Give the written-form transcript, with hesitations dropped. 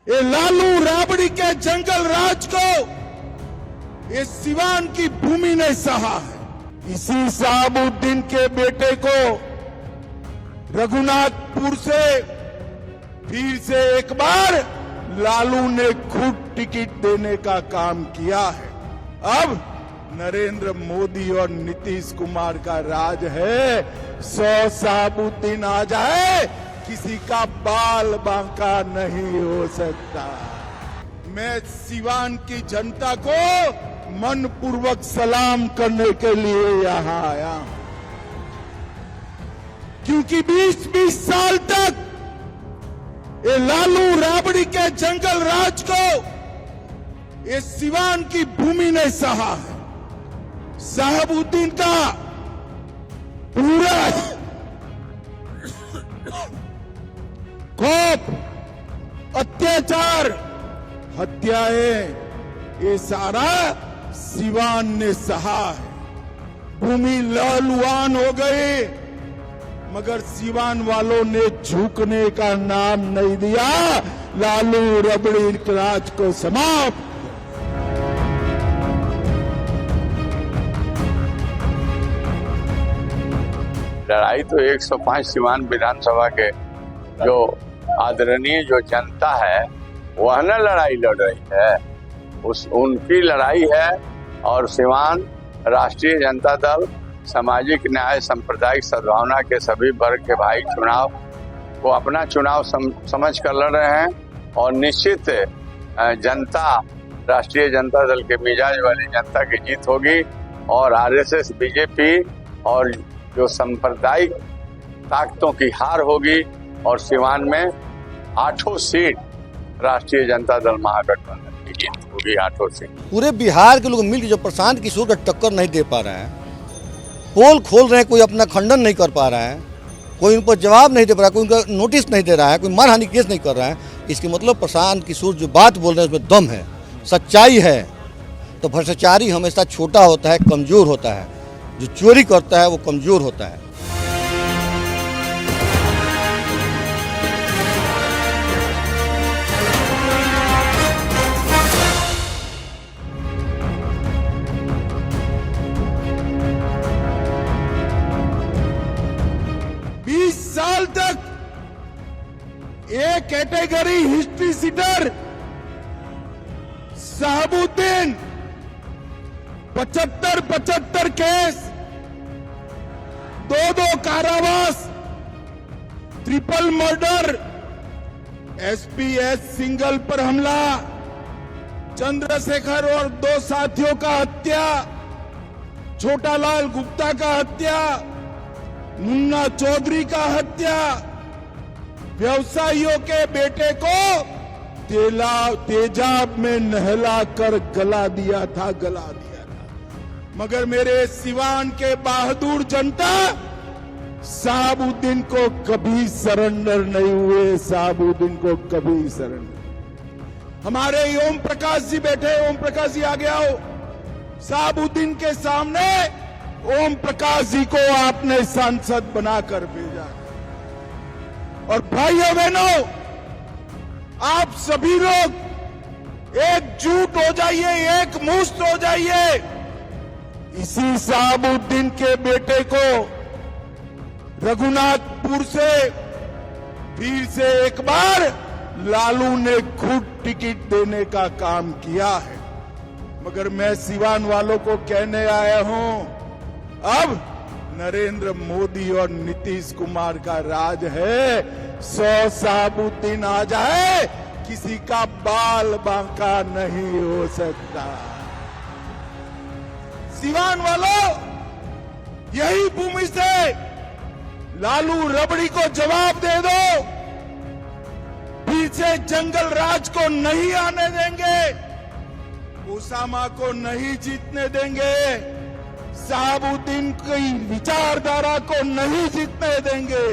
ये लालू राबड़ी के जंगल राज को ये सिवान की भूमि ने सहा है। इसी शहाबुद्दीन के बेटे को रघुनाथपुर से फिर से एक बार लालू ने खुद टिकट देने का काम किया है। अब नरेंद्र मोदी और नीतीश कुमार का राज है। 100 शहाबुद्दीन आ जाए, किसी का बाल बांका नहीं हो सकता। मैं सिवान की जनता को मन पूर्वक सलाम करने के लिए यहाँ आया हूं, क्योंकि 20-20 साल तक ये लालू राबड़ी के जंगल राज को ये सिवान की भूमि ने सहा है। शहाबुद्दीन का पूरा खौफ, अत्याचार, हत्याएं, ये सारा सिवान ने सहा है। भूमि लहलुहान हो गई, मगर सिवान वालों ने झुकने का नाम नहीं दिया। लालू रबड़ी राज को समाप्त। लड़ाई तो 105 सिवान विधानसभा के जो आदरणीय जो जनता है वह न लड़ाई लड़ रही है, उनकी लड़ाई है। और सिवान राष्ट्रीय जनता दल सामाजिक न्याय सांप्रदायिक सद्भावना के सभी वर्ग के भाई चुनाव को अपना चुनाव समझ कर लड़ रहे हैं। और निश्चित जनता राष्ट्रीय जनता दल के मिजाज वाली जनता की जीत होगी और आरएसएस बीजेपी और जो सांप्रदायिक ताकतों की हार होगी। और सिवान में 8 सीट राष्ट्रीय जनता दल महागठबंधन की जीत होगी, 8 सीट। पूरे बिहार के लोग मिलकर जो प्रशांत किशोर का टक्कर नहीं दे पा रहे हैं, पोल खोल रहे हैं, कोई अपना खंडन नहीं कर पा रहा है, कोई उन पर जवाब नहीं दे पा रहा है, कोई उनका नोटिस नहीं दे रहा है, कोई मानहानि केस नहीं कर रहा है। इसके मतलब प्रशांत किशोर जो बात बोल रहे हैं उसमें दम है, सच्चाई है। तो भ्रष्टाचारी हमेशा छोटा होता है, कमजोर होता है। जो चोरी करता है वो कमजोर होता है। साल तक एक category history sheeter Shahabuddin 75 case, 2 कारावास, ट्रिपल मर्डर, एसपीएस सिंगल पर हमला, चंद्रशेखर और 2 साथियों का हत्या, छोटालाल गुप्ता का हत्या, मुन्ना चौधरी का हत्या, व्यवसायियों के बेटे को तेजाब में नहला कर गला दिया था। मगर मेरे सिवान के बहादुर जनता शहाबुद्दीन को कभी सरेंडर नहीं हुए। शहाबुद्दीन को कभी सरेंडर। हमारे ओम प्रकाश जी बैठे, ओम प्रकाश जी आगे आओ। शहाबुद्दीन के सामने ओम प्रकाश जी को आपने सांसद बनाकर भेजा। और भाइयों बहनों, आप सभी लोग एकजुट हो जाइए, एक मुश्त हो जाइए। इसी शहाबुद्दीन के बेटे को रघुनाथपुर से फिर से एक बार लालू ने खुद टिकट देने का काम किया है। मगर मैं सिवान वालों को कहने आया हूं, अब नरेंद्र मोदी और नीतीश कुमार का राज है। 100 शहाबुद्दीन आ जाए, किसी का बाल बांका नहीं हो सकता। सिवान वालों, यही भूमि से लालू रबड़ी को जवाब दे दो। फिर से जंगल राज को नहीं आने देंगे, ओसामा को नहीं जीतने देंगे, शहाबुद्दीन की विचारधारा को नहीं जीतने देंगे।